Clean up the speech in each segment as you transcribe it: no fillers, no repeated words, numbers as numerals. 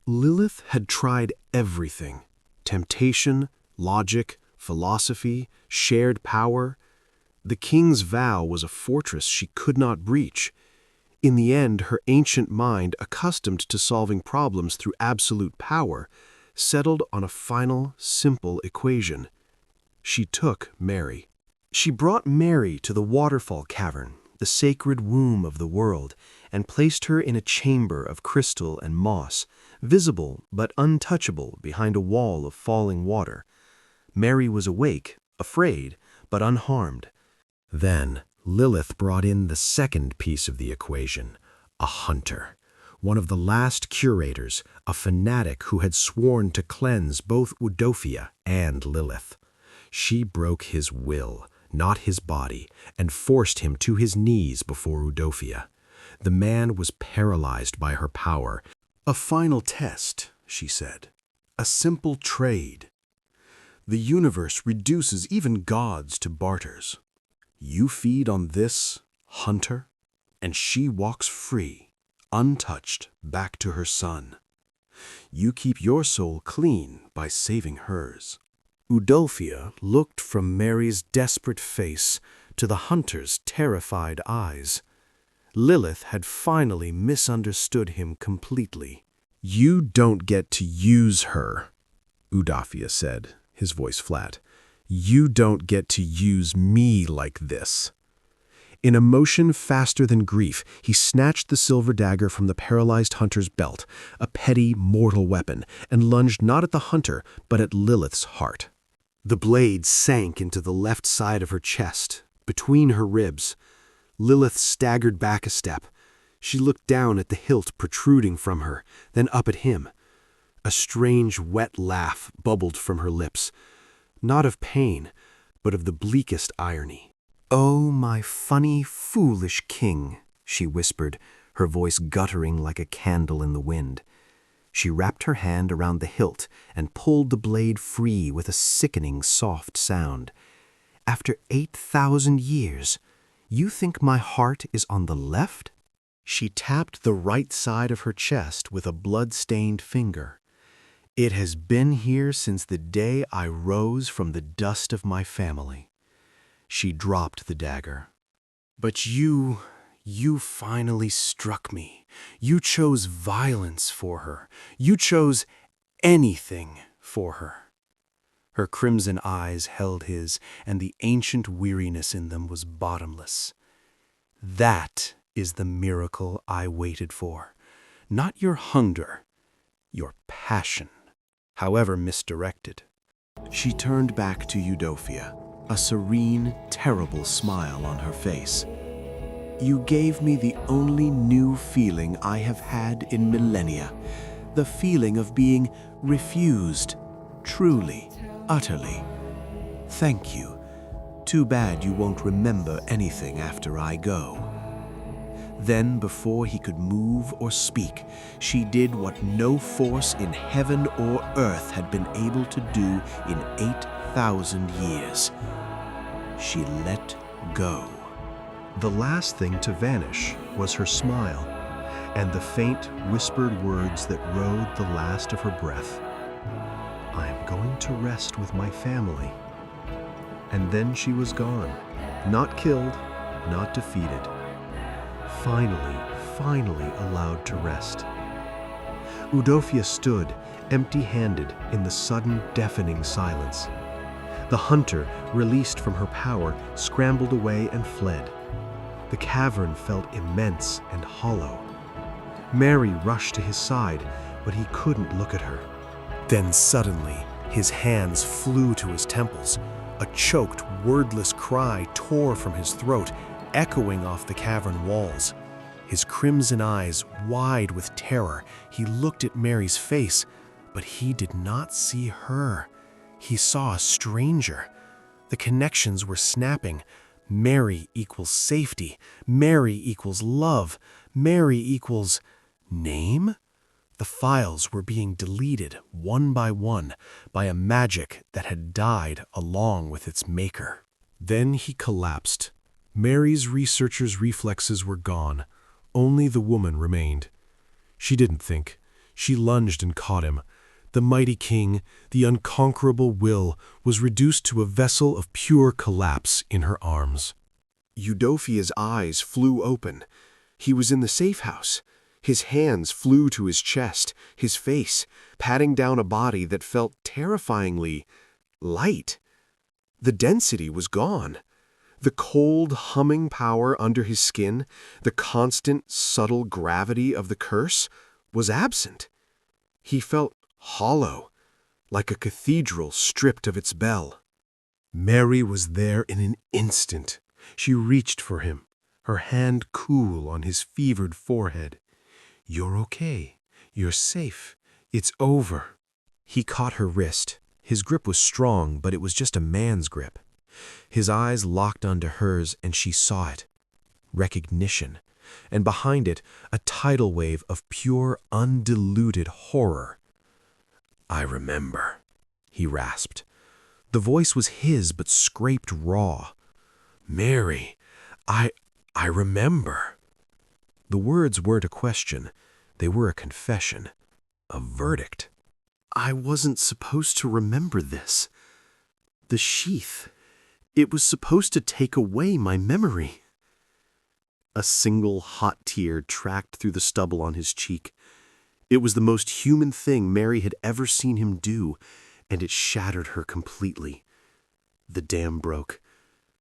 Lilith had tried everything: temptation, logic, philosophy, shared power. The king's vow was a fortress she could not breach. In the end, her ancient mind, accustomed to solving problems through absolute power, settled on a final, simple equation. She took Mary. She brought Mary to the waterfall cavern, the sacred womb of the world, and placed her in a chamber of crystal and moss, visible but untouchable behind a wall of falling water. Mary was awake, afraid, but unharmed. Then Lilith brought in the second piece of the equation, a hunter, one of the last curators, a fanatic who had sworn to cleanse both Udofia and Lilith. She broke his will, not his body, and forced him to his knees before Udofia. The man was paralyzed by her power. "A final test," she said. "A simple trade. The universe reduces even gods to barters. You feed on this hunter, and she walks free, untouched, back to her son. You keep your soul clean by saving hers." Udofia looked from Mary's desperate face to the hunter's terrified eyes. Lilith had finally misunderstood him completely. "You don't get to use her," Udofia said, his voice flat. "You don't get to use me like this." In a motion faster than grief, he snatched the silver dagger from the paralyzed hunter's belt, a petty, mortal weapon, and lunged not at the hunter, but at Lilith's heart. The blade sank into the left side of her chest, between her ribs. Lilith staggered back a step. She looked down at the hilt protruding from her, then up at him. A strange, wet laugh bubbled from her lips, not of pain, but of the bleakest irony. "Oh, my funny, foolish king," she whispered, her voice guttering like a candle in the wind. She wrapped her hand around the hilt and pulled the blade free with a sickening, soft sound. "After 8,000 years, you think my heart is on the left?" She tapped the right side of her chest with a blood-stained finger. "It has been here since the day I rose from the dust of my family." She dropped the dagger. "But you finally struck me. You chose violence for her. You chose anything for her." Her crimson eyes held his, and the ancient weariness in them was bottomless. "That is the miracle I waited for. Not your hunger, your passion, however misdirected." She turned back to Udofia, a serene, terrible smile on her face. "You gave me the only new feeling I have had in millennia, the feeling of being refused, truly, utterly. Thank you. Too bad you won't remember anything after I go." Then, before he could move or speak, she did what no force in heaven or earth had been able to do in 8,000 years. She let go. The last thing to vanish was her smile, and the faint, whispered words that rode the last of her breath. "I am going to rest with my family." And then she was gone, not killed, not defeated. Finally allowed to rest. Udofia stood, empty-handed, in the sudden, deafening silence. The hunter, released from her power, scrambled away and fled. The cavern felt immense and hollow. Mary rushed to his side, but he couldn't look at her. Then suddenly, his hands flew to his temples. A choked, wordless cry tore from his throat, echoing off the cavern walls. His crimson eyes wide with terror, he looked at Mary's face, but he did not see her. He saw a stranger. The connections were snapping. Mary equals safety. Mary equals love. Mary equals name? The files were being deleted one by one by a magic that had died along with its maker. Then he collapsed. Mary's researcher's reflexes were gone. Only the woman remained. She didn't think. She lunged and caught him. The mighty king, the unconquerable will, was reduced to a vessel of pure collapse in her arms. Udofia's eyes flew open. He was in the safe house. His hands flew to his chest, his face, patting down a body that felt terrifyingly light. The density was gone. The cold, humming power under his skin, the constant, subtle gravity of the curse, was absent. He felt hollow, like a cathedral stripped of its bell. Mary was there in an instant. She reached for him, her hand cool on his fevered forehead. "You're okay. You're safe. It's over." He caught her wrist. His grip was strong, but it was just a man's grip. His eyes locked onto hers, and she saw it. Recognition. And behind it, a tidal wave of pure, undiluted horror. "I remember," he rasped. The voice was his, but scraped raw. "Mary, I remember." The words weren't a question. They were a confession. A verdict. "I wasn't supposed to remember this. The sheath. It was supposed to take away my memory." A single hot tear tracked through the stubble on his cheek. It was the most human thing Mary had ever seen him do, and it shattered her completely. The dam broke.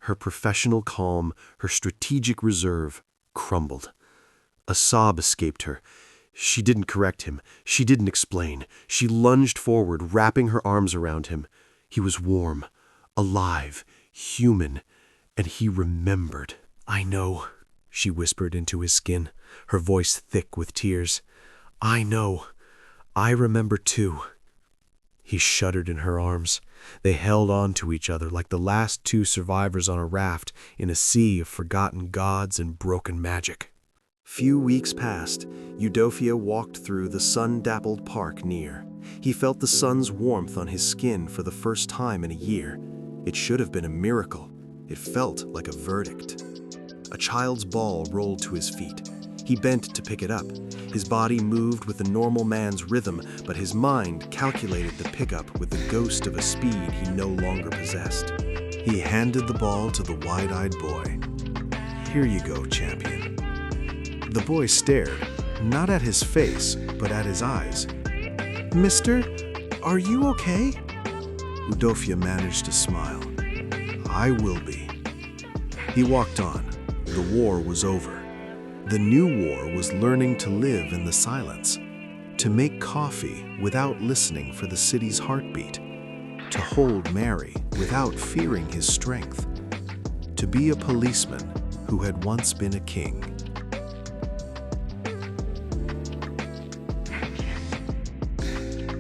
Her professional calm, her strategic reserve, crumbled. A sob escaped her. She didn't correct him. She didn't explain. She lunged forward, wrapping her arms around him. He was warm, alive, human, and he remembered. "I know," she whispered into his skin, her voice thick with tears. "I know. I remember too." He shuddered in her arms. They held on to each other like the last two survivors on a raft in a sea of forgotten gods and broken magic. Few weeks passed. Udofia walked through the sun-dappled park near. He felt the sun's warmth on his skin for the first time in a year. It should have been a miracle. It felt like a verdict. A child's ball rolled to his feet. He bent to pick it up. His body moved with a normal man's rhythm, but his mind calculated the pickup with the ghost of a speed he no longer possessed. He handed the ball to the wide-eyed boy. "Here you go, champion." The boy stared, not at his face, but at his eyes. "Mister, are you okay?" Udofia managed to smile. "I will be." He walked on. The war was over. The new war was learning to live in the silence, to make coffee without listening for the city's heartbeat, to hold Mary without fearing his strength, to be a policeman who had once been a king.